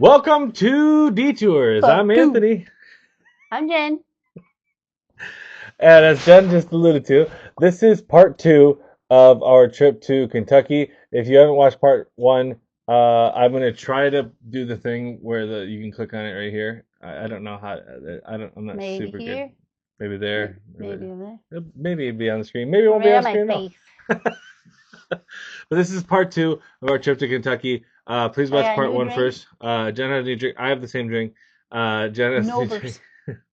Welcome to Detours. Part I'm two. Anthony. I'm Jen. And as Jen just alluded to, this is part two of our trip to Kentucky. If you haven't watched part one, I'm gonna try to do the thing where you can click on it right here. I don't know how. I'm not Maybe super good. here. Maybe there. Maybe over Maybe it'd be on the screen. Maybe it there. Or won't be maybe on on the my screen at all. face. But this is part two of our trip to Kentucky. Please I watch got a part new one drink. first. Jen had a new drink. I have the same drink. Jen has a new drink. Novers.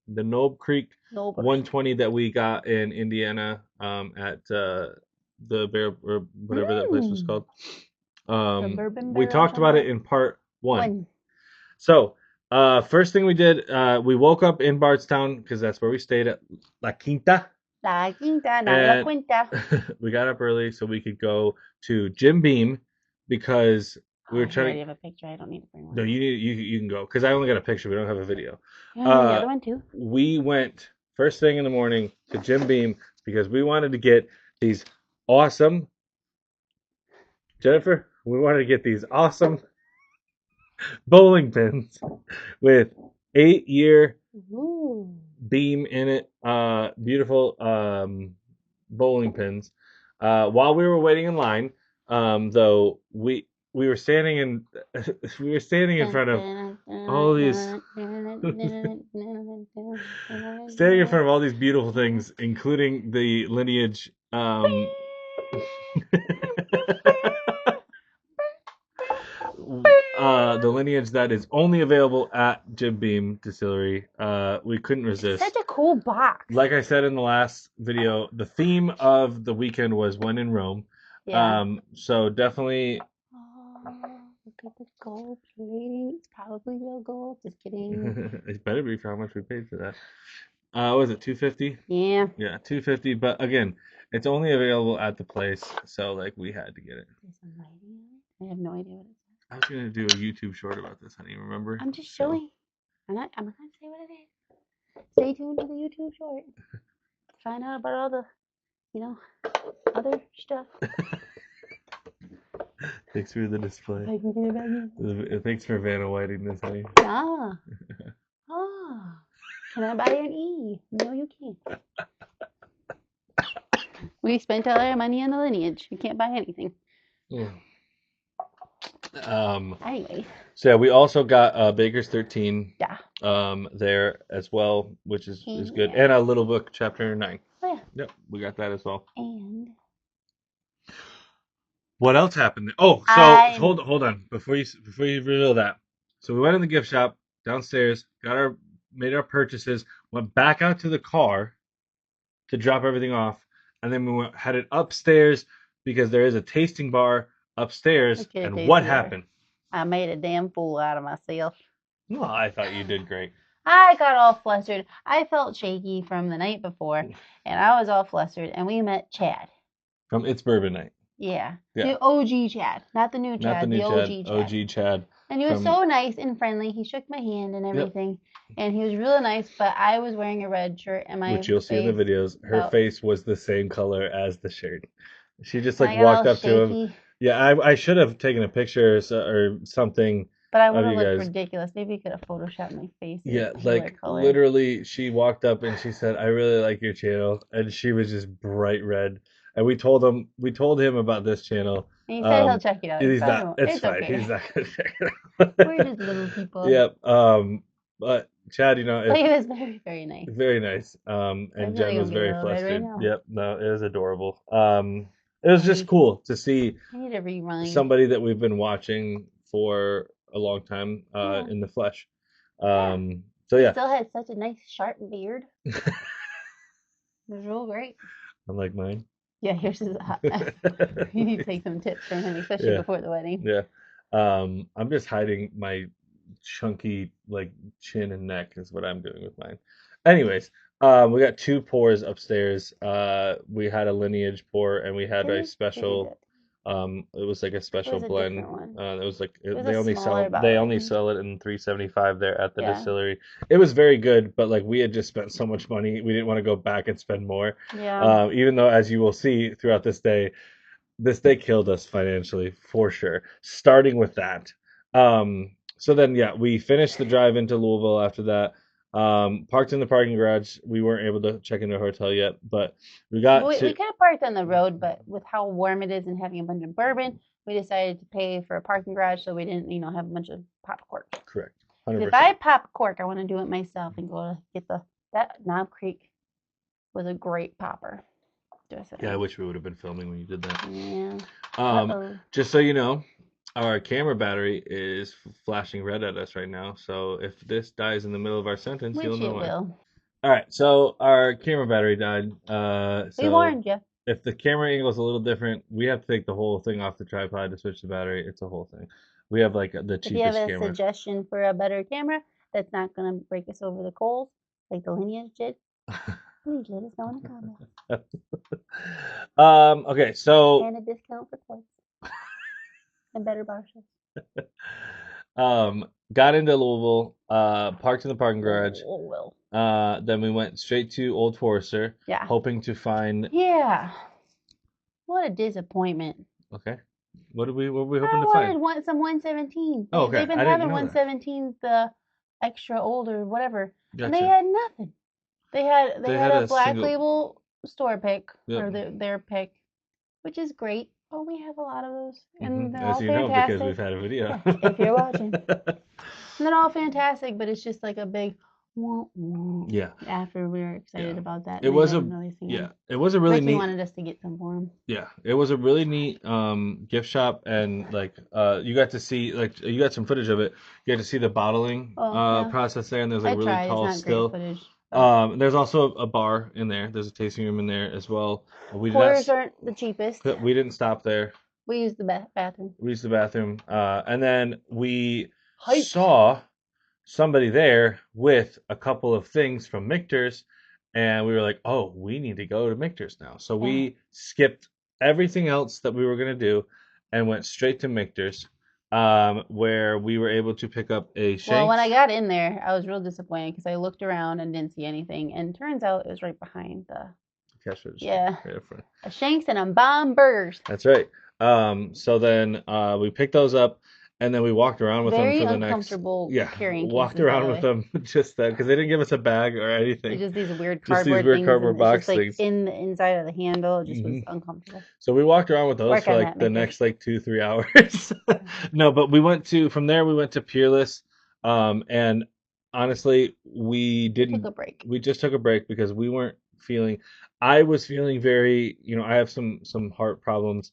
The Nob Creek Novers. 120 that we got in Indiana at the Bear or whatever that place was called. The bourbon We barrel or talked something about like it in part one. one. So, first thing we did, we woke up in Bardstown because that's where we stayed at La Quinta. La quinta, not la And quinta. we got up early so we could go to Jim Beam because we were I trying already to. have a picture. I don't need to bring one. No, you can go because I only got a picture. We don't have a video. You want to do the other one too? We went first thing in the morning to Jim Beam because we wanted to get these awesome. Jennifer, we wanted to get these awesome bowling pins with 8-year Ooh. beam in it. Beautiful bowling pins. While we were waiting in line, though we were standing in we were standing in front of all these standing in front of all these beautiful things, including the lineage. The lineage that is only available at Jim Beam Distillery. We couldn't resist. Such a cool box. Like I said in the last video, the theme of the weekend was when in Rome. Yeah. So definitely. Oh, look at the gold plating. It's probably real gold. Just kidding. It better be for how much we paid for that. Was it 250? Yeah. Yeah, 250. But again, it's only available at the place, so like we had to get it. There's some lighting on it. I have no idea what it is. I was gonna do a YouTube short about this, honey. Remember? I'm just So showing. I'm not gonna say what it is. Stay tuned to the YouTube short. Find out about all the, other stuff. thanks for the display. If I can get it back in. Thanks for Vanna Whiting this, honey. Ah. Ah. Can I buy an E? No, you can't. We spent all our money on the lineage. You can't buy anything. Yeah. Anyway. So yeah, we also got Baker's 13 Yeah. there as well, which is good. Yeah. And a little book, chapter 9. Oh yeah. Yep, we got that as well. And what else happened? Oh, so hold on before you reveal that. So we went in the gift shop downstairs, made our purchases, went back out to the car to drop everything off, and then we headed upstairs because there is a tasting bar upstairs. And what happened? I made a damn fool out of myself. Well, I thought you did great. I got all flustered. I felt shaky from the night before, and I was all flustered. And we met Chad from It's Bourbon Night. Yeah. The OG Chad, not the new Chad. Not the new Chad. OG Chad. And he was so nice and friendly. He shook my hand and everything, and he was really nice. But I was wearing a red shirt, and my which you'll see in the videos. Her face was the same color as the shirt. She just like walked up to him. Yeah, I should have taken a picture or something. But I would have looked ridiculous. Maybe you could have photoshopped my face. Yeah, like literally, she walked up and she said, "I really like your channel," and she was just bright red. And we told him about this channel. And he said he'll check it out. He's not. It's fine. Okay. He's not gonna check it out. We're just little people. Yep. But Chad, he was very, very nice. Very nice. And Jen was very flustered. Yep. No, it was adorable. It was just cool to see somebody that we've been watching for a long time in the flesh. So yeah. Still had such a nice sharp beard. It was real great. Unlike mine. Yeah, yours is hot. You need to take some tips from him, especially before the wedding. Yeah. I'm just hiding my chunky like chin and neck is what I'm doing with mine. Anyways, we got 2 pours upstairs. We had a lineage pour and we had a special it was like a special blend. It was like they only sell it in $3.75 there at the distillery. It was very good, but like we had just spent so much money, we didn't want to go back and spend more. Yeah. Even though, as you will see throughout this day killed us financially for sure. Starting with that, So then, yeah, we finished the drive into Louisville after that. Parked in the parking garage. We weren't able to check into a hotel yet, but we got We to could have parked on the road, but with how warm it is and having a bunch of bourbon, we decided to pay for a parking garage so we didn't, have a bunch of pop cork. correct, If I 100%. pop cork, I want to do it myself and go to get that Knob Creek was a great popper. Just Yeah, I saying. wish we would have been filming when you did that. Yeah. Um, Uh-oh. just so you know, our camera battery is flashing red at us right now. So if this dies in the middle of our sentence, you'll Which know it why. will. All right, so our camera battery died. We So warned you. if the camera angle is a little different, we have to take the whole thing off the tripod to switch the battery. It's a whole thing. We have like the If you have cheapest a cameras. suggestion for a better camera that's not going to break us over the coals like the Lineage did, please let us know in the comments. Okay, so And a discount for quartz and better bar shows. got into Louisville, parked in the parking garage. Oh, well. Then we went straight to Old Forester, Yeah. hoping to find. Yeah. What a disappointment. Okay, what were we hoping I to find? wanted some 117. Oh, They've okay, been I didn't having know that. 117s the extra old or whatever, and they Gotcha. had nothing. They They had had a a black single. label store pick Yep. or their pick, which is great. But we have a lot of those, and they're As all you know, because fantastic. we've had a video. Yeah, if you're watching, and they're all fantastic. But it's just like a big wah, wah Yeah, after we were yeah. excited about that, It and they was a didn't really see yeah. them. It was a really Ricky neat. wanted us to get some for him. Yeah, it was a really neat gift shop, and like you got to see, like, you got some footage of it. You got to see the bottling Oh yeah, process there, and there's like I really tried. It's tall not great still. footage. But There's also a bar in there. There's a tasting room in there as well. We did not. quarters aren't the cheapest. We didn't stop there. We used the bathroom. We used the bathroom, and then we Hyped. saw somebody there with a couple of things from Michter's, and we were like, "Oh, we need to go to Michter's now." So Yeah. we skipped everything else that we were gonna do, and went straight to Michter's, where we were able to pick up a Well, when I Shanks got in there, I was real disappointed because I looked around and didn't see anything, and turns out it was right behind the cash register. yeah Right up front. a Shanks and a bomb burgers. That's right. So then we picked those up, and then we walked around with them Very for the next. uncomfortable Yeah, carrying walked cases, by around the with way. them just that because they didn't give us a bag or It's anything, just these weird just these cardboard weird things, cardboard and it's just box like things. in the inside of the handle. It just was hmm uncomfortable. So we walked around with those Work for on like that, the Mickers. next like 2-3 hours. No, but we went to from there we went to Peerless, and honestly we We took didn't. a break. We just took a break because we weren't feeling. I was feeling very. I have some heart problems.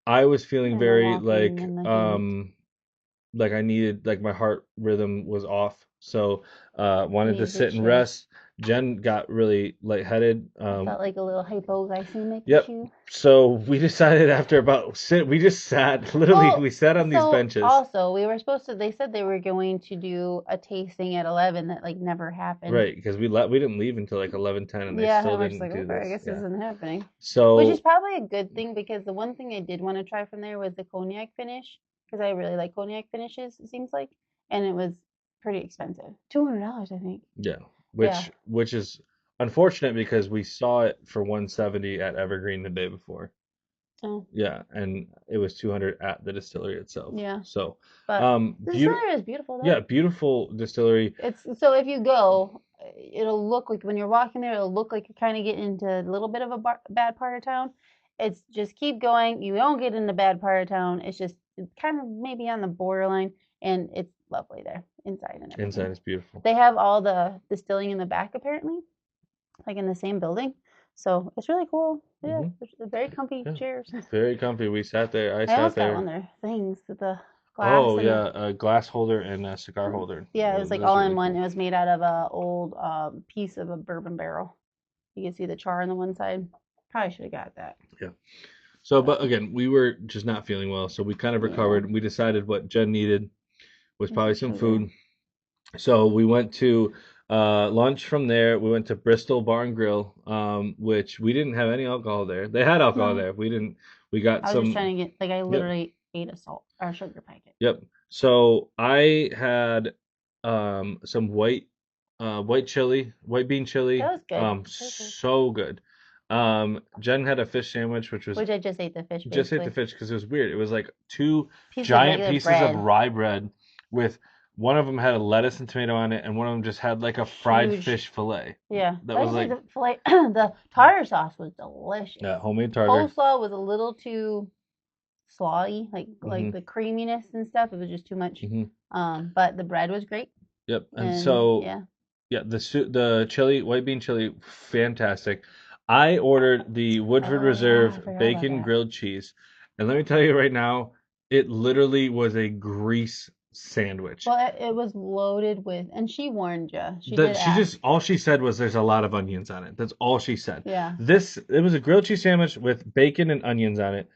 I was feeling And the very walking and the heat. like I needed like my heart rhythm was off. So You wanted to needed to sit and chill. rest. Jen got really lightheaded. I felt like a little hypoglycemic Yep. issue. So we decided after we just sat literally Well, we sat on these so benches. also we were supposed to. They said they were going to do a tasting at 11 that like never happened. Right, because we didn't leave until like 11:10 and they Yeah, still and we're just didn't like, do okay, I this. guess this Yeah. isn't happening. Which is So probably a good thing because the one thing I did want to try from there was the cognac finish because I really like cognac finishes. It seems like, and it was pretty expensive, $200, I think. yeah, Yeah. which is unfortunate because we saw it for 170 at Evergreen the day before. Oh, Yeah, and it was 200 at the distillery itself. yeah. So, But the beautiful. distillery is beautiful though. Yeah, beautiful distillery. It's so if you go, it'll look like when you're walking there, it'll look like you're kind of getting into a little bit of a bad part of town. It's just keep going. You don't get in the bad part of town. It's just it's kind of maybe on the borderline, and it's lovely there inside and everything. Inside is beautiful. They have all the distilling in the back apparently, like in the same building. So it's really cool. Yeah, there's very comfy Yeah, chairs. very comfy. We sat there. I I sat almost got there. one of their things with the glass Oh and yeah, a glass holder and a cigar holder. yeah, it was like Those all are in really one. cool. It was made out of a old piece of a bourbon barrel. You can see the char on the one side. Probably should have got that. Yeah. So, But but again, we were just not feeling well, so we kind of yeah, recovered. We decided what Jen needed was and probably some some sugar. food. So we went to lunch from there. We went to Bristol Bar and Grill, which we didn't have any alcohol there. They had alcohol No, there. We didn't. We got I was just some. trying to get like I Yep. literally ate a salt or a sugar packet. Yep. So I had some white chili, white bean chili. That was good. Very good. So good. Jen had a fish sandwich, which was Which I just ate the fish just ate the basically. fish because it was weird. It was like two Piece of giant regular pieces of bread. rye bread with One of them had a lettuce and tomato on it, and one of them just had like a fried Huge. fish fillet. Yeah. That Like was I said, like the tartar sauce was delicious. homemade tartar. Coleslaw was a little too slawy, like Hmm. the creaminess and stuff. It was just too much. Hmm. But the bread was great, Yep. And and so yeah. yeah, the chili, white bean chili, fantastic. I ordered the Woodford Oh yeah, I Reserve forgot about bacon that. grilled cheese, and let me tell you right now, it literally was a grease sandwich. Well, it was loaded with, and she warned you. She The did she ask. just all she said was there's a lot of onions on it. That's all she said. Yeah. This it was a grilled cheese sandwich with bacon and onions on it,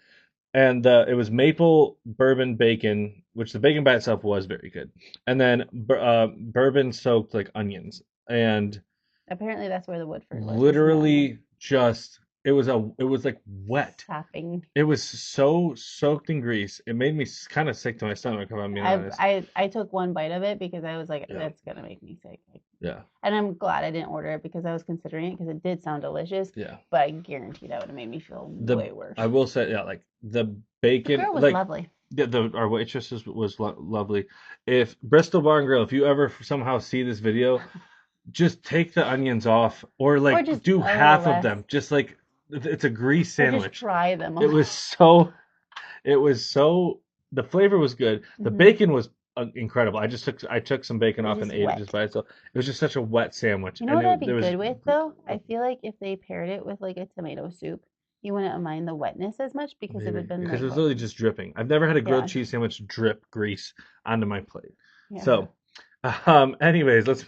and it was maple bourbon bacon, which the bacon by itself was very good, and then bourbon soaked like onions, and Apparently, that's where the Woodford was. Was in the onion. literally just it was like wet. Sopping. It was so soaked in grease. It made me kind of sick to my stomach, if I'm being I honest. I took one bite of it because I was like, Yeah, that's gonna make me sick. yeah, And I'm glad I didn't order it because I was considering it because it did sound delicious, yeah. but I guarantee that would have made me feel The way worse. I will say, yeah, like the The bacon, girl was like lovely. the our waitress was lovely. If Bristol Bar and Grill, if you ever somehow see this video, just take the onions off, or Or like just do a little half of less. them. Just like it's a grease Or just sandwich. try them a It little. was so It was so the flavor was good. The Hmm. bacon was incredible. I took some bacon It was off and just ate it just wet. by itself. It was just such a wet sandwich, You know and what that'd be there was good with though? I feel like if they paired it with like a tomato soup, you wouldn't mind the wetness as much because it would have maybe been because it like was what? literally just dripping. I've never had a grilled Yeah, cheese sandwich drip grease onto my plate. yeah. So, anyways, let's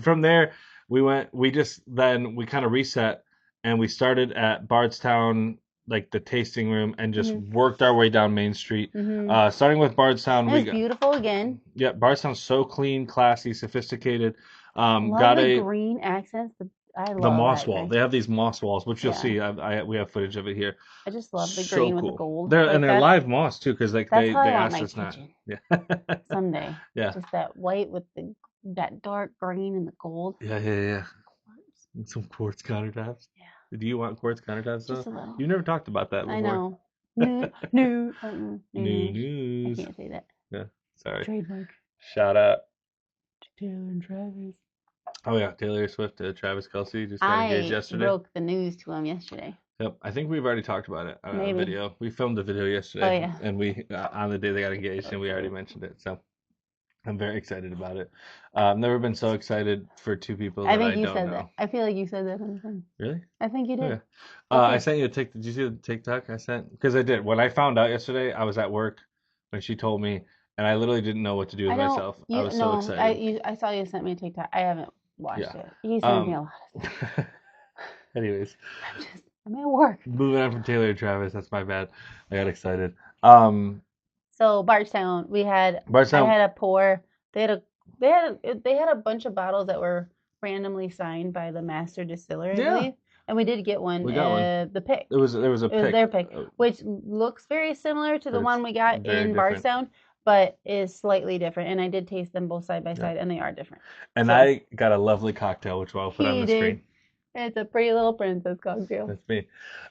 from there we just then we kind of reset and we started at Bardstown, like the tasting room, and just Hmm. worked our way down Main Street. Hmm. Starting with Bardstown, It we was got beautiful again. yeah, Bardstown's so clean, classy, sophisticated. Love Got the a green accents. I the love moss that wall. green. They have these moss walls, which you'll Yeah, see. We have footage of it here. I just love the So green with the cool. gold. They're Like live moss too, because like that's how they I want asked my us not. kitchen Yeah, someday. yeah, Just that white with the that dark green and the gold. yeah. And some quartz countertops. Yeah, Do you want quartz countertops just though? a little. You never talked about that I before. know. New, new, New news. I news. can't say that. Yeah, sorry. Trademark. Shout out. Taylor and Travis. Oh yeah, Taylor Swift to Travis Kelsey just got engaged I yesterday. broke the news to him yesterday. Yep, I think we've already talked about it on a Maybe. video. We filmed the video Oh yesterday, yeah. and we on the day they got engaged, and So we already silly. mentioned it. So I'm very excited about it. Never been so excited for two people I that think I you don't said that. know. I feel like you said that on the thing. Really? I think you did. Okay. I Okay. sent you a Tik. Did you see the TikTok I sent? Because I did. When I found out yesterday, I was at work when she told me, and I literally didn't know what to do with I don't. myself. I You was so no. I excited. I saw you sent me a TikTok. I haven't watched Yeah. it. He sends me Um. a lot of stuff. Anyways, I'm at work. moving on from Taylor and Travis. That's my bad. I got excited. Um. So Bardstown, I Bardstown, had a pour. They had a they had a bunch of bottles that were randomly signed by the master distiller, I yeah, believe. And we did get one, we got one. the pick. There was a It was pick, their pick, which looks very similar to but the it's one we got very in different. Bardstown, but is slightly different. And I did taste them both side by Yeah. side, and they are different. And So I got a lovely cocktail, which I'll put on he the did. screen. It's a pretty little princess cocktail, That's me.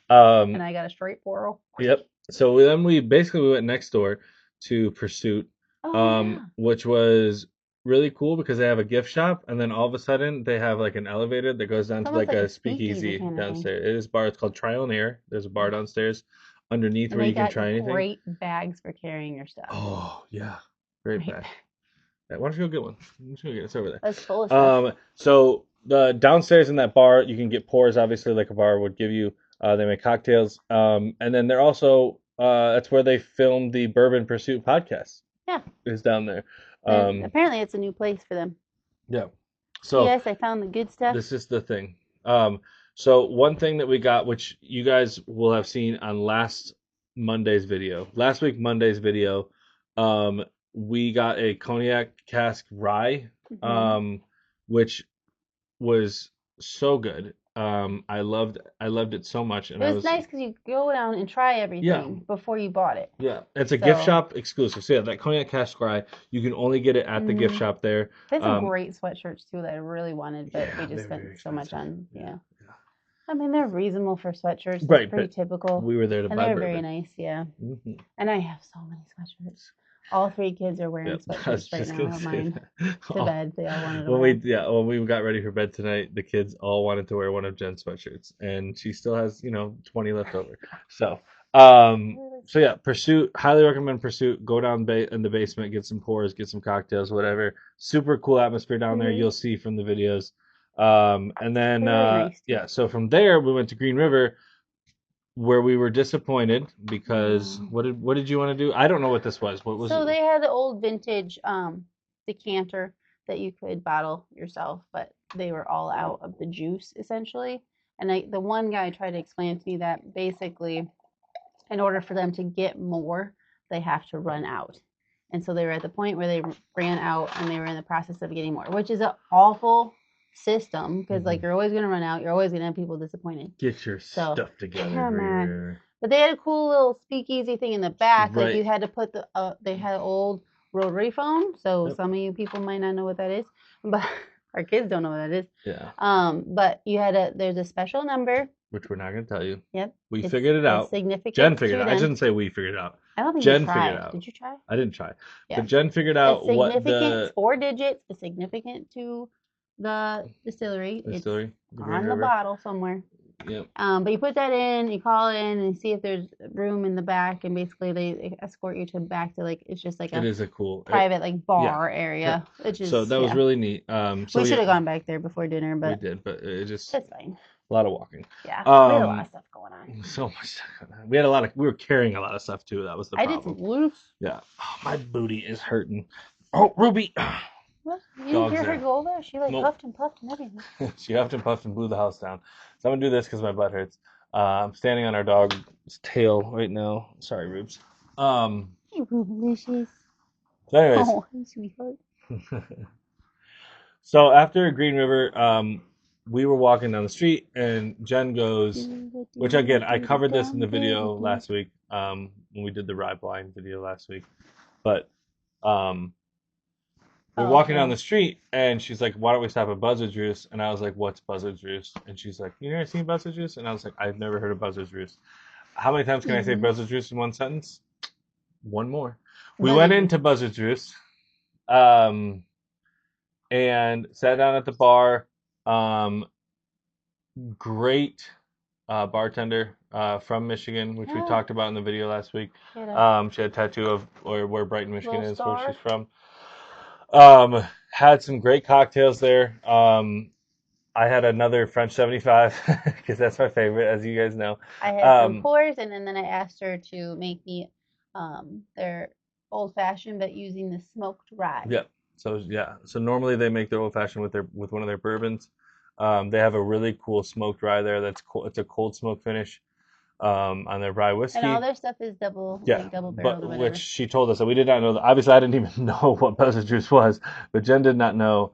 and I got a straight pour. Yep. So then we basically went next door to Pursuit, Oh yeah, which was really cool because they have a gift shop, and then all of a sudden they have like an elevator that goes down it's to almost like like a a speakeasy speakeasy kind of thing. downstairs. It is bar. It's called Trial and Error. There's a bar downstairs underneath And where they you can got try anything. great bags for carrying your stuff. Oh yeah, great Great bag. bag. Yeah, why don't you go get one? Why don't you go get it? It's over there. That's full of stuff. So the downstairs in that bar, you can get pours, obviously, like a bar would give you. They make cocktails, and then they're also that's where they filmed the Bourbon Pursuit podcast. Yeah. Is down there. And apparently it's a new place for them. Yeah. So P.S. I found the good stuff. this is the thing. So one thing that we got, which you guys will have seen on last week Monday's video, we got a cognac cask rye, Hmm. which was so good. I loved it so much, and It I was was nice because you go down and try yeah, everything before you bought it. yeah. It's a gift So, shop exclusive. So yeah, that cognac cask rye, you can only get it at the gift hmm shop there. they had some Um, great sweatshirts too that I really wanted, but we yeah, just they're very spent so much expensive. on, Yeah, yeah. yeah. I mean, they're reasonable for sweatshirts. That's Right, pretty but typical. we were there to And buy they were very bourbon. nice, yeah. Hmm. And I have so many sweatshirts. All 3 kids are Yep, wearing I was sweatshirts right just now gonna of say mine that. to Oh, bed. They all wanted to when wear them. we got ready for bed tonight, the kids all wanted to wear one of Jen's sweatshirts, and she still has 20 left over. So so yeah, Pursuit, highly recommend Pursuit. Go down in the basement, get some pours, get some cocktails, whatever. Super cool atmosphere down there. You'll see from the videos. And then They're really nice too. yeah, so from there we went to Green River, where we were disappointed because what did you want to do? I don't know what this was. What was So it? they had the old vintage decanter that you could bottle yourself, but they were all out of the juice essentially. And the one guy tried to explain to me that basically, in order for them to get more, they have to run out. And so they were at the point where they ran out and they were in the process of getting more, which is an awful system because like you're always going to run out, you're always going to have people disappointed. Get your So stuff together, come Green on. River. But they had a cool little speakeasy thing in the back. Like Right. you had to put they had an old rotary phone. So Yep. some of you people might not know what that is, but our kids don't know what that is. Yeah. But there's a special number. Which we're not going to tell you. Yep. We figured it out. Significant Jen figured it to out. I them. shouldn't say we figured it out. I don't think Jen you figured it tried. out. Did you try? I didn't try. Yeah. But Jen figured It's out what significant. It's the 4 digits. It's significant to the distillery. distillery, It's the Green on the River. bottle somewhere. Yep. But you put that in, you call in and see if there's room in the back, and basically they escort you to back to like it's just like It a is a cool private like bar area, Yeah. which is So that was really neat. So we should yeah, have gone back there before dinner, we but did, but it just it's fine. a lot of walking. Yeah, we had a lot of stuff going on. So much stuff going on. We had a lot of we were carrying a lot of stuff too. That was the I did problem. some loose. Yeah. Oh, my booty is hurting. Oh, Ruby. What? You didn't Dog's hear her there. go there? She like Nope. huffed and puffed and everything. She huffed and puffed and blew the house down. So I'm gonna do this because my butt hurts. I'm standing on our dog's tail right now. Sorry, Rubes. Hey, Rubalicious. So anyways, Oh, hey, sweetheart. so after Green River, we were walking down the street and Jen goes, which again I covered this in the video last week, when we did the rye blind video last week, but we're walking down the street and she's like, "Why don't we stop at Buzzard's Roost?" And I was like, "What's Buzzard's Roost?" And she's like, "You never seen Buzzard's Roost?" And I was like, "I've never heard of Buzzard's Roost." How many times can I say Buzzard's Roost in one sentence? One more. We went into Buzzard's Roost, and sat down at the bar. Great bartender from Michigan, which we talked about in the video last week. She had a tattoo of where Brighton, Michigan is, where she's from. Had some great cocktails there. I had another French 75 because that's my favorite, as you guys know. I had some pours, and then I asked her to make me their old fashioned, but using the smoked rye. Yep. So normally they make their old fashioned with one of their bourbons. They have a really cool smoked rye there. That's cool. It's a cold smoke finish on their rye whiskey. And all their stuff is double barreled, but which she told us that we did not know. Obviously, I didn't even know what Buzzard Juice was, but Jen did not know.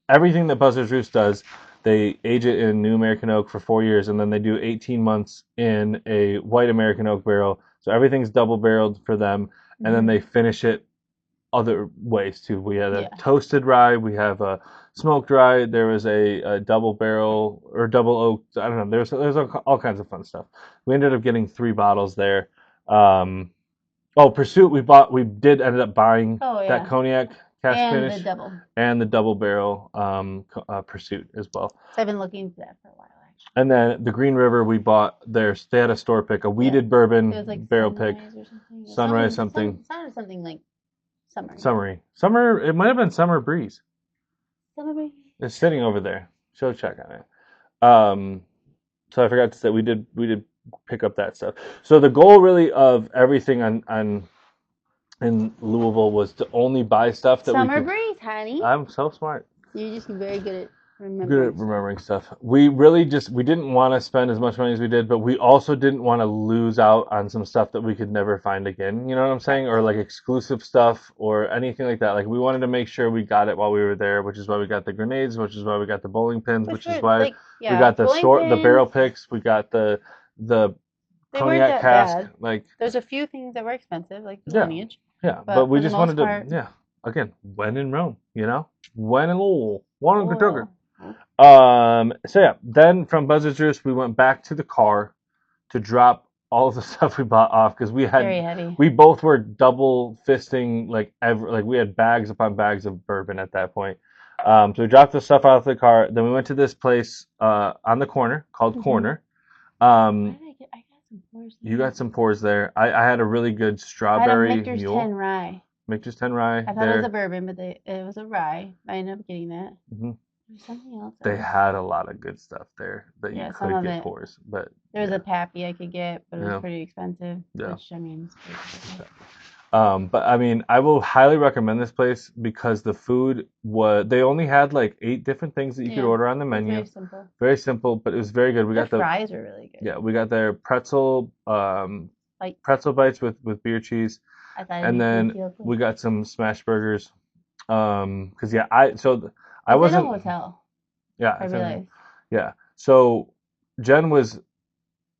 Everything that Buzzard Juice does, they age it in new American oak for 4 years, and then they do 18 months in a white American oak barrel. So everything's double barreled for them, and then they finish it other ways too. We had a toasted rye, we have a smoked rye, there was a double barrel or double oak. I don't know. There's all kinds of fun stuff. We ended up getting 3 bottles there. Pursuit we did end up buying that cognac cask and finish and the double barrel Pursuit as well. So I've been looking for that for a while. And then the Green River, we bought they had a store pick, a weeded bourbon barrel pick. Sunrise something. Sounded something like Summer. It might have been Summer Breeze. Summer Breeze. It's sitting over there. She'll check on it. So I forgot to say we did pick up that stuff. So the goal really of everything in Louisville was to only buy stuff that Summer Breeze, honey. I'm so smart. You're just very good at remembering stuff. We really we didn't want to spend as much money as we did, but we also didn't want to lose out on some stuff that we could never find again. You know what I'm saying? Or like exclusive stuff or anything like that. Like we wanted to make sure we got it while we were there, which is why we got the grenades, which is why we got the bowling pins, which is why we got the barrel picks, we got the cognac cask. Like there's a few things that were expensive, like the lineage. Yeah, but we just wanted to again, when in Rome, when in Louisville, one in Kentucky. So yeah, then from Buzzard's Roost, we went back to the car to drop all of the stuff we bought off because Very heavy. we both were double fisting like we had bags upon bags of bourbon at that point. So we dropped the stuff out of the car. Then we went to this place on the corner called Hmm. Corner. Why Um, did I get? I got some pours you there. got some pours there. I had a really good I had a strawberry Michter's 10 mule, rye. Michter's 10 rye I thought it was a there. bourbon, but it was a rye. I ended up getting that. Hmm. There was something else that They was, had a lot of good stuff there that you yeah, some could of get it. pours, but There was yeah, a pappy I could get, but it was yeah, pretty expensive, yeah. which I mean, it's okay. But I mean, I will highly recommend this place because the food was, they only had like 8 different things that you could Yeah, order on the it was menu. very simple. Very simple, but it was very good. We Their got the, fries were really good. yeah, we got their Like, pretzel bites with beer cheese, I thought it'd and make me then feel good. we got some smash burgers. Because yeah, I It's in a wasn't, hotel, yeah, I it's in, realized. yeah. So Jen was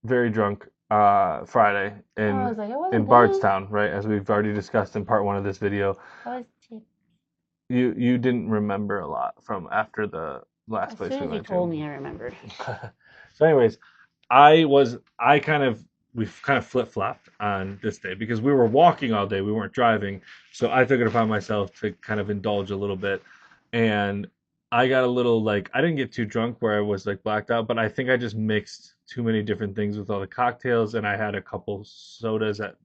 very drunk Friday I was like, I in wasn't drunk. Bardstown, right? As we've already discussed in part 1 of this video. I was tipped. You didn't remember a lot from after the last As place soon we as you went told to. me, I remembered. So, anyways, I kind of we kind of flip flopped on this day because we were walking all day, we weren't driving. So I took it upon myself to kind of indulge a little bit, and I got a little like I didn't get too drunk where I was like blacked out, but I think I just mixed too many different things with all the cocktails, and I had a couple sodas at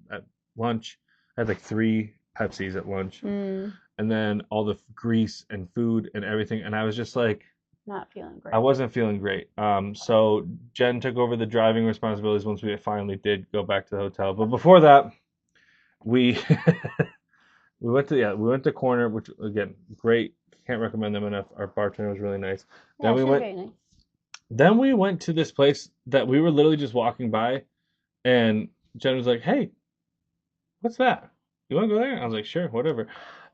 lunch. I had like 3 Pepsis at lunch, Mm, and then all the grease and food and everything, and I was just like not feeling I great. wasn't feeling great. So Jen took over the driving responsibilities once we finally did go back to the hotel. But before that, we we went to Corner, which again great. Can't recommend them enough. Our bartender was really nice. Then Yeah, we she was went very nice. then we went to this place that we were literally just walking by, and Jen was like, "Hey, what's that? You want to go there?" I was like, "Sure, whatever."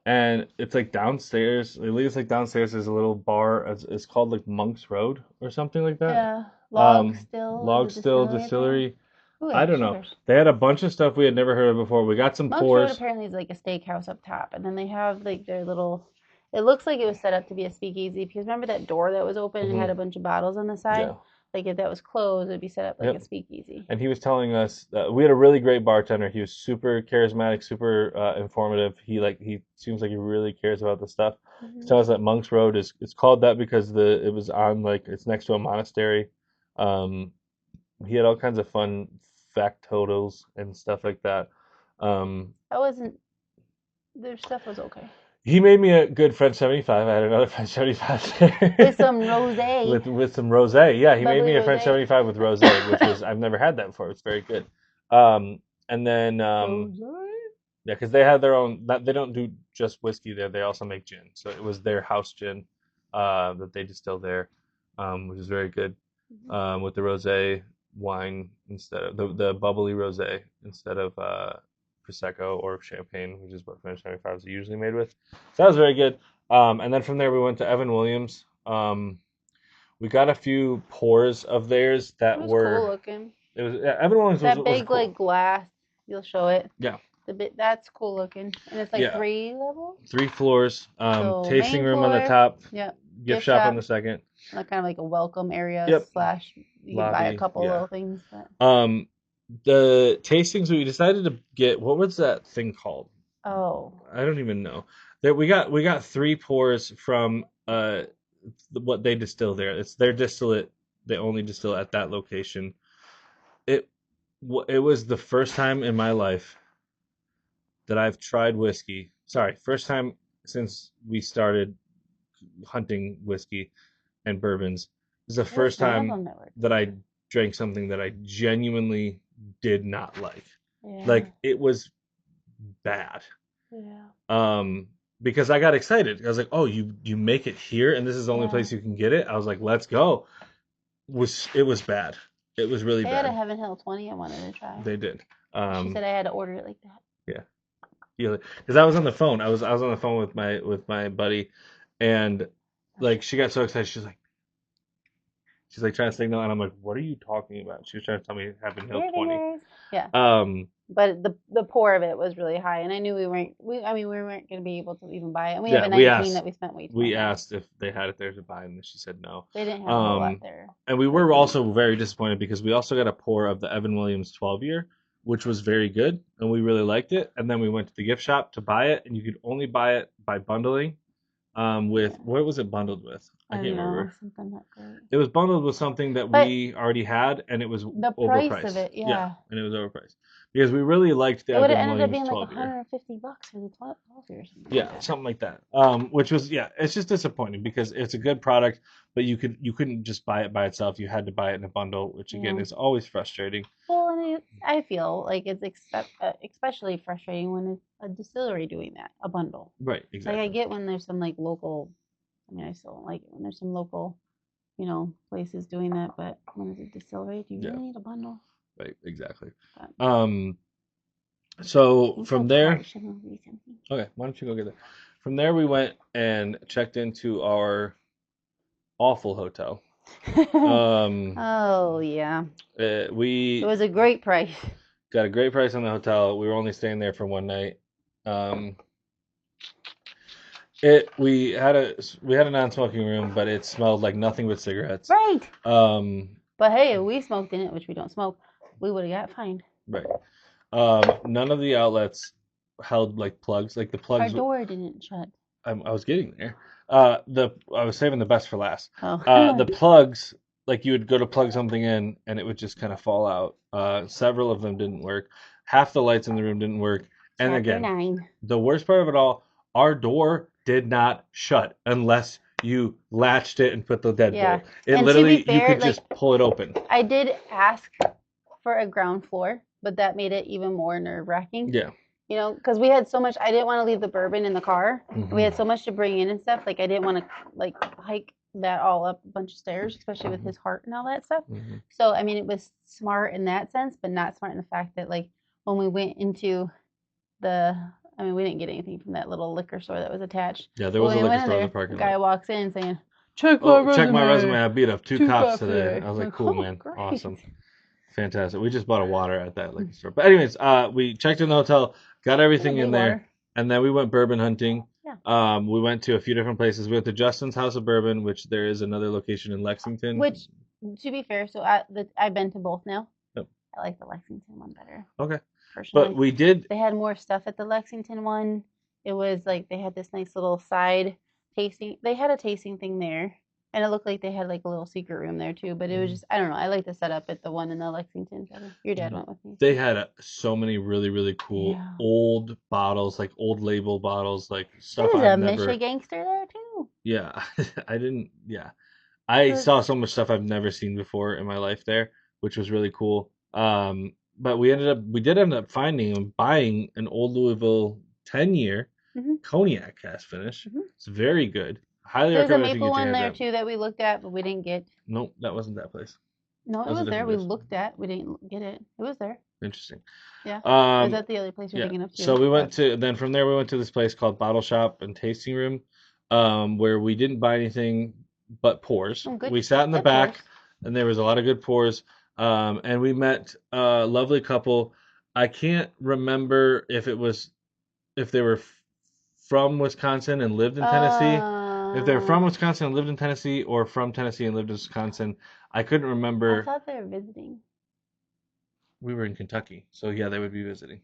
And it's like downstairs. It leads like downstairs. There's a little bar. It's called like Monk's Road or something like that. Yeah, Log Still is a Log Still distillery, I think. Distillery. Ooh, I I have don't know. sugars. They had a bunch of stuff we had never heard of before. We got some Monk's Road pours. apparently is like a steakhouse up top, and then they have like their little. It looks like it was set up to be a speakeasy because remember that door that was open and had Hmm. a bunch of bottles on the side? Yeah. Like if that was closed, it'd be set up like a Yep. speakeasy. And he was telling us that we had a really great bartender. He was super charismatic, super informative. He seems like he really cares about the stuff. He Hmm. tells us that Monk's Road is it's called that because it was on like it's next to a monastery. Um, he had all kinds of fun factotals and stuff like that. Um, I wasn't. Their stuff was okay. he made me a good French 75. I had another French 75 there With some rosé, with some rosé. Yeah, he made bubbly me a French rosé. 75 with rosé, which was I've never had that before. It's very good. And then Rosé. yeah, because they have their own. They don't do just whiskey there. They also make gin. So it was their house gin that they distill there, which is very good. Hmm. With the rosé wine instead of the bubbly rosé instead of prosecco or champagne, which is what French 75s are usually made with. So that was very good. And then from there we went to Evan Williams. We got a few pours of theirs It that was cool were. looking. It was yeah, Evan Williams That was big cool. like glass, you'll show it. Yeah, The bit that's cool looking, and it's like yeah. 3 levels. 3 floors. So Tasting main room on the floor, top. yep, Gift gift shop on shop, the second. like kind of like a welcome area Yep. slash you can buy a Lobby. couple Yeah. little things. But Um, the tastings we decided to get. What was that thing called? oh, I don't even know. That we got 3 pours from what they distill there. It's their distillate. They only distill at that location. It it was the first time in my life that I've tried whiskey. Sorry, first time since we started hunting whiskey and bourbons. This is the there was first one of time them that worked that I good. drank something that I genuinely did not like. Yeah, Like it was bad. yeah, Um, because I got excited. I was like, "Oh, you make it here, and this is the only yeah. place you can get it." I was like, "Let's go." It was bad. It was really They had a bad. Heaven Hill 20 I wanted to try. They did. She Um, said I had to order it like that. yeah, because I was on the phone. I was on the phone with my buddy, and like she got so excited. She's like trying to signal, and I'm like, "What are you talking about?" She was trying to tell me it happened Hill Your 20. fingers. Yeah. Um, but the pour of it was really high, and I knew we weren't going to be able to even buy it. And we have Yeah, a 19 that we spent way too we much on. asked if they had it there to buy, and she said no. They didn't have a whole lot Um, there. and we Like were we need. also very disappointed because we also got a pour of the Evan Williams 12 year, which was very good, and we really liked it. And then we went to the gift shop to buy it, and you could only buy it by bundling. With Yeah, what was it bundled with? I I can't don't know, remember. something not great. It was bundled with something that But we already had, and it was the price of overpriced. it, Yeah, yeah, and it was overpriced because we really liked the it would have Evan ended up Williams being like 12 year. 150 bucks for the 12 or something like Yeah, that. something like that. Which was yeah, it's just disappointing because it's a good product, but you couldn't just buy it by itself. You had to buy it in a bundle, which again Yeah. is always frustrating. Well, and I feel like it's especially frustrating when it's a distillery doing that, a bundle. Right, Like I exactly. get when there's some like local. I mean, I still don't like it when there's some local, places doing that. But when it's a distillery, do you Yeah, really need a bundle? right, exactly. But Um, so I'm so from there, parched. I'm gonna be something. okay, why don't you go get that? From there, we went and checked into our awful hotel. Um, Oh yeah, it we was a great price. got a great price on the hotel. We were only staying there for one night. Um, it we had a non-smoking room, but it smelled like nothing but cigarettes. Right. Um, But hey, if we smoked in it, which we don't smoke, we would have got fined. right. None of the outlets held like plugs. Like the Our plugs, door didn't shut. I was getting there. The I was saving the best for last. Oh, The plugs, like you would go to plug something in, and it would just kind of fall out. Several of them didn't work. Half the lights in the room didn't work. And chapter again, 9. the worst part of it all, our door did not shut unless you latched it and put the Yeah. deadbolt. It And to be literally, you fair, could like just pull it open. I did ask for a ground floor, but that made it even more nerve wracking. Yeah. Because we had so much. I didn't want to leave the bourbon in the car. We Hmm. had so much to bring in and stuff. Like I didn't want to like hike that all up a bunch of stairs, especially with his heart and all that stuff. Hmm. So I mean, it was smart in that sense, but not smart in the fact that like when we went into the, I mean, we didn't get anything from that little liquor store that was attached. Yeah, there But was when a we liquor went in store in the there, the parking guy lot. walks in saying, "Check my Oh, check my resume. resume. I beat up two Two cops cops today. today." I was like, Like, cool, oh, man. great. Awesome. Fantastic. We just bought a water at that liquor store. But anyways, we checked in the hotel, got It was a everything in big there, water. and then we went bourbon hunting. Yeah. We went to a few different places. We went to Justin's House of Bourbon, which there is another location in Lexington. Which, to be fair, so I've been to both now. Yep. I like the Lexington one better, Okay. But personally. we did. They had more stuff at the Lexington one. It was like they had this nice little side tasting. They had a tasting thing there, and it looked like they had like a little secret room there too. But it was just, I don't know. I like the setup at the one in the Lexington better. Your dad went with me. They had so many really, really cool Yeah. old bottles, like old label bottles, like stuff There's I've a never. Michigangster there too. Yeah, I didn't. Yeah, It I was, saw so much stuff I've never seen before in my life there, which was really cool. But we did end up finding and buying an old Louisville 10-year mhm, cognac cask finish. mhm. It's very good. Highly There's a recommend if you maple get your one hands there on it. too that we looked at, but we didn't get. Nope, that wasn't that place. No, That it was a was there. different We place. looked at. We didn't get it. It was there. Interesting. Yeah. It was Um, at the other place you're yeah. thinking of So too. we went But to then from there we went to this place called Bottle Shop and Tasting Room, where we didn't buy anything but pours. some good, We sat in the good pours. back, and there was a lot of good pours. And we met a lovely couple. I can't remember if they were from Wisconsin and lived in Tennessee. If they're from Uh, Wisconsin and lived in Tennessee, or from Tennessee and lived in Wisconsin, I couldn't I remember. thought they were visiting. We were in Kentucky, so yeah, they would be visiting.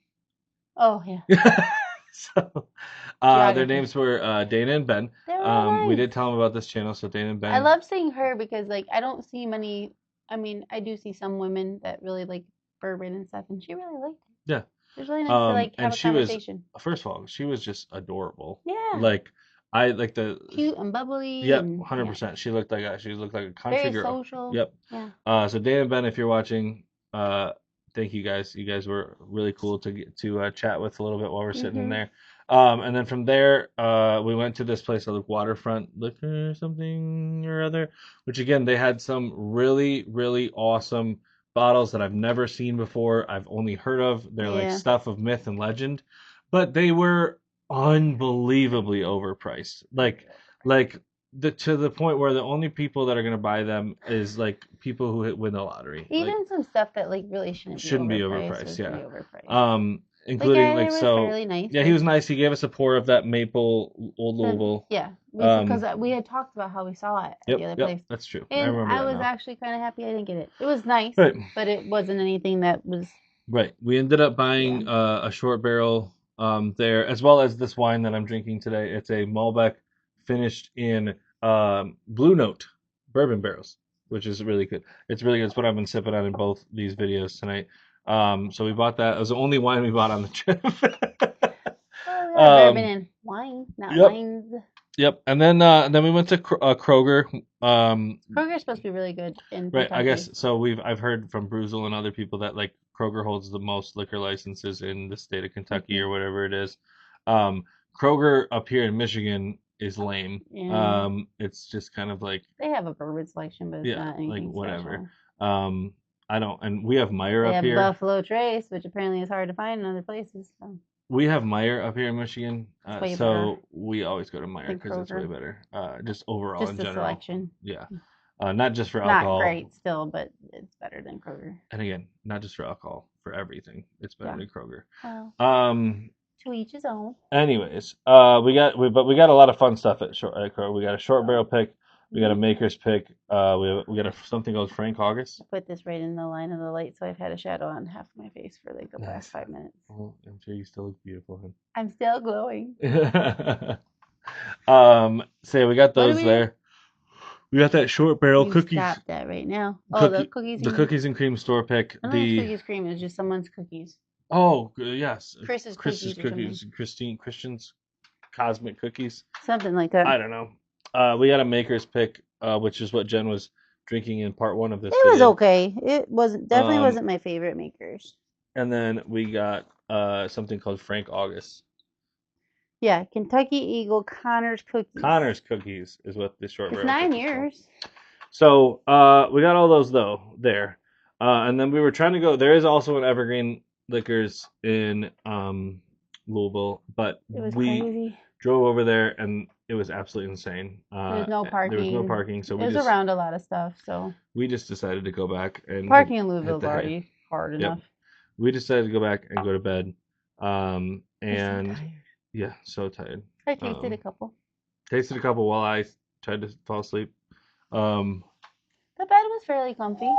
Oh yeah, So, their geography. names were Dana and Ben. They were We nice. did tell them about this channel, so Dana and I Ben. love seeing her because like I don't see many. I mean, I do see some women that really like bourbon and stuff, and she really liked it. Yeah. It was really nice to like have And a she was, conversation. first of all, she was just adorable. Yeah, Like, I like the, cute and bubbly yep, and yeah, 100%. She looked like a country very girl. social. Yep. Yeah. So Dana and Ben, if you're watching, thank you guys. You guys were really cool to get to chat with a little bit while we're sitting in Mhm. there. And then from there, we went to this place called Waterfront Liquor something or other, which again they had some really really awesome bottles that I've never seen before. I've only heard of. They're like Yeah. stuff of myth and legend, but they were unbelievably overpriced. Like to the point where the only people that are gonna buy them is like people who win the lottery. Like Even some stuff that like really shouldn't be shouldn't be overpriced overpriced. was Yeah. pretty overpriced. The Including guy like there was so. fairly nice, Yeah, he but was nice. He gave us a pour of that maple old Louisville. yeah, because Um, we had talked about how we saw it at the yep, other yep, place, that's true. I and remember I that was now. actually kind of happy I didn't get it. It was nice, Right, but it wasn't anything that was right. We ended up yeah. buying a short barrel there, as well as this wine that I'm drinking today. It's a Malbec finished in Blue Note bourbon barrels, which is really good. It's really good. It's what I've been sipping on in both these videos tonight. So we bought that. It was the only wine we bought on the trip. Well, we had bourbon um, and wine, not yep, wines. yep. And then we went to Kroger. Kroger's supposed to be really good in Right, I guess Kentucky. so. I've heard from Bruzel and other people that like Kroger holds the most liquor licenses in the state of Kentucky Hmm. or whatever it is. Um, Kroger up here in Michigan is lame. Yeah, It's just kind of like they have a bourbon selection, but it's yeah, not like anything whatever. special. I don't, and we have Meyer They up have here. Buffalo Trace, which apparently is hard to find in other places. So We have Meyer up here in Michigan, it's way better so we always go to Meyer than because it's way Kroger. better. Just overall Just in the general, selection. yeah. Not just for Not alcohol. great still, but it's better than Kroger. And again, not just for alcohol, for everything. It's better Yeah. than Kroger. Well, Um. to each his own. Anyways, but we got a lot of fun stuff at Kroger. We got a short barrel pick. We got a maker's pick. We got something called Frank August. I put this right in the line of the light, so I've had a shadow on half of my face for like the past Nice. 5 minutes. Well, I'm sure you still look beautiful. I'm still glowing. So we got What do those we? there. We got that short barrel You cookies. stop that right now. Oh, the cookies The and cookies and cream store pick. I don't think it's cookies cream. It's just someone's cookies. Yes, Chris's Chris's cookies or something. cookies, Christian's cosmic cookies. Something like that. I don't know. We got a maker's pick, which is what Jen was drinking in part one of this It was video. okay. It wasn't definitely Um, wasn't my favorite makers. and then we got something called Frank August. Yeah, Kentucky Eagle Connor's cookies. Connor's cookies is what the short It's barrel 9 years. So we got all those though there, and then we were trying to go. There is also an Evergreen Liquors in Louisville, but It was we crazy. drove over there and it was absolutely insane. There was no parking. There was no parking, so it was around a lot of stuff. So we just decided to go back and parking in Louisville is already hay. hard enough. We decided to go back and go to bed. And so yeah, so tired. I tasted a couple. Tasted a couple while I tried to fall asleep. The bed was fairly comfy.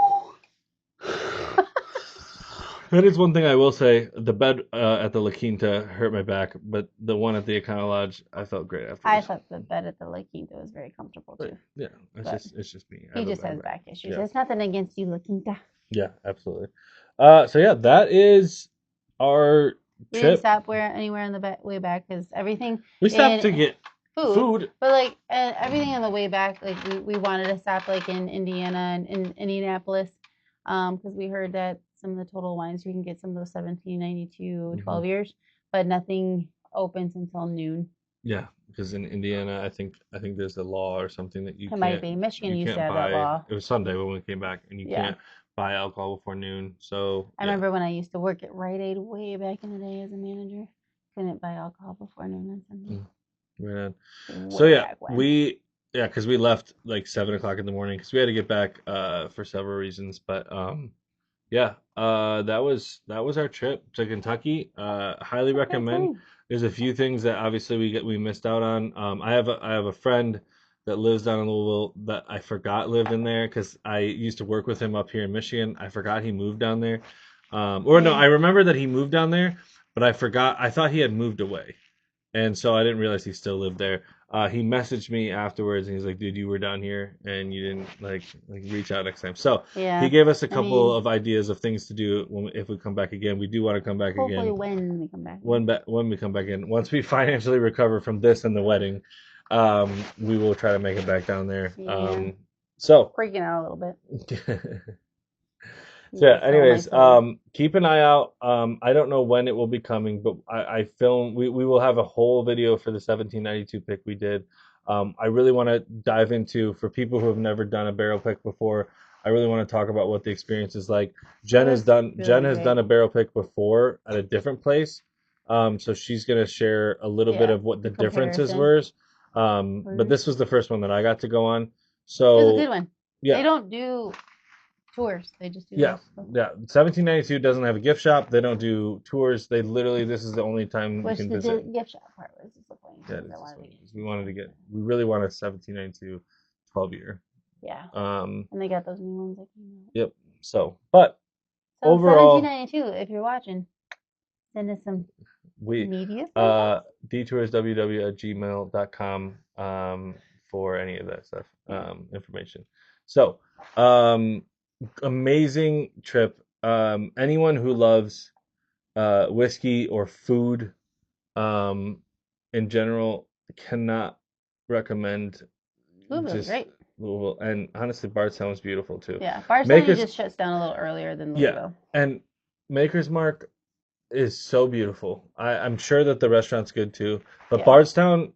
That is one thing I will say. The bed at the La Quinta hurt my back, but the one at the Econo Lodge, I felt great after. I thought the bed at the La Quinta was very comfortable too. Yeah, it's just me. He just has back issues. Yeah. It's nothing against you, La Quinta. Yeah, absolutely. So yeah, that is our We trip. didn't stop anywhere on the way back because everything. We stopped to get food, but like everything on the way back, like we wanted to stop like in Indiana and in Indianapolis, because we heard that some of the Total Wines you can get some of those 1792 12 years, but nothing opens until noon. Yeah, because in Indiana, I think there's a law or something that you can't. Might be. Michigan used to have that law. It was Sunday when we came back, and you can't buy alcohol before noon. So I remember when I used to work at Rite Aid way back in the day as a manager, couldn't buy alcohol before noon on Sunday. Right. So because we left like 7 o'clock in the morning because we had to get back for several reasons, but that was our trip to Kentucky. Highly recommend. There's a few things that obviously we missed out on. I have a friend that lives down in Louisville that I forgot lived in there because I used to work with him up here in Michigan. I forgot he moved down there. No, I remember that he moved down there, but I forgot. I thought he had moved away, and so I didn't realize he still lived there. He messaged me afterwards and he's like, dude, you were down here and you didn't like reach out next time. So he gave us a couple of ideas of things to do if we come back again. We do want to come back again. Hopefully when we come back. When we come back in. Once we financially recover from this and the wedding, we will try to make it back down there. Yeah. So freaking out a little bit. So yeah, anyways, keep an eye out. I don't know when it will be coming, but I filmed. We will have a whole video for the 1792 pick we did. I really want to dive into, for people who have never done a barrel pick before, I really want to talk about what the experience is like. Jen has done a barrel pick before at a different place. So she's gonna share a little bit of what the differences were. But this was the first one that I got to go on. It was a good So one. They yeah, don't do tours. They just do yeah, those. So. yeah. 1792 doesn't have a gift shop. They don't do tours. They literally, this is the only time you Which can the visit. gift shop part was disappointing Yeah, because it I is wanted to disappointing get. because we really wanted a 1792 12-year. Yeah, Um, and they got those new ones that came out. yep. So, but So overall, 1792, if you're watching, send us some we media photos. detoursww@gmail.com for any of that stuff, information. So, um, amazing trip. Anyone who loves whiskey or food um, in general cannot recommend Louisville's just great. Louisville. And honestly, Bardstown was beautiful too. Yeah, Bardstown Makers, just shuts down a little earlier than yeah, Louisville. and Maker's Mark is so beautiful. I'm sure that the restaurant's good too, but Yeah. Bardstown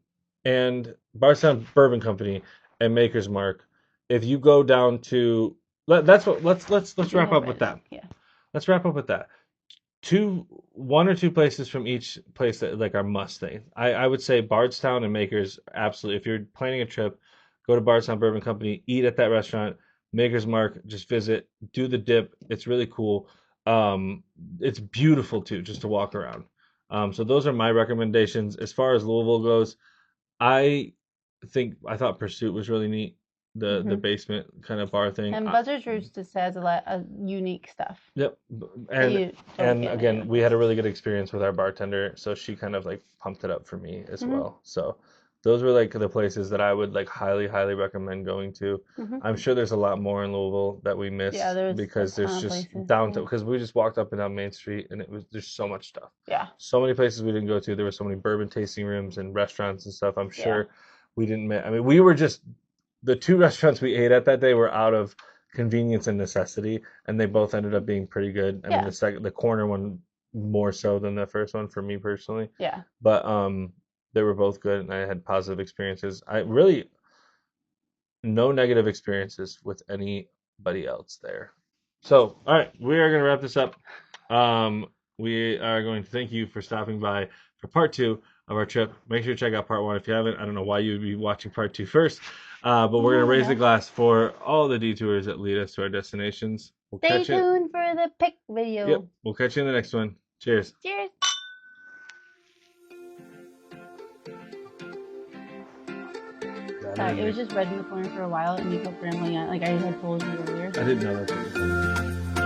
Bourbon Company and Maker's Mark, if you go down to that's what let's Do wrap have up with red. that. Yeah. Let's wrap up with that. One or two places from each place that like are must things. I would say Bardstown and Makers absolutely. If you're planning a trip, go to Bardstown Bourbon Company, eat at that restaurant. Makers Mark, just visit, do the dip. It's really cool. It's beautiful too, just to walk around. So those are my recommendations. As far as Louisville goes, I I thought Pursuit was really neat. The Hmm. basement kind of bar thing. And Buzzard's Roots just has a lot of unique stuff Yep. that And you don't get in any again, other we had a places. really good experience with our bartender, so she kind of like pumped it up for me as Hmm. well. So those were like the places that I would like highly recommend going to. Hmm. I'm sure there's a lot more in Louisville that we Yeah, missed there's a because there's ton of just places. downtown Yeah. because we just walked up and down Main Street and there's so much stuff. Yeah. So many places we didn't go to. There were so many bourbon tasting rooms and restaurants and stuff. I'm Yeah. sure we didn't miss. I mean, we were just the two restaurants we ate at that day were out of convenience and necessity, and they both ended up being pretty good. I mean, Yeah. the corner one more so than the first one for me personally, Yeah. but they were both good, and I had positive experiences. I really no negative experiences with anybody else there. So, all right, we are going to wrap this up. Um, we are going to thank you for stopping by for part two of our trip. Make sure to check out part one if you haven't. I don't know why you would be watching part two first, but we're going to Oh, raise the no. glass for all the detours that lead us to our destinations. We'll Stay catch you. tuned for the pick Yep, video. we'll catch you in the next one. Cheers. Cheers. Sorry, it was just red in the corner for a while, and you kept rambling on, like I had told you earlier. I didn't know that.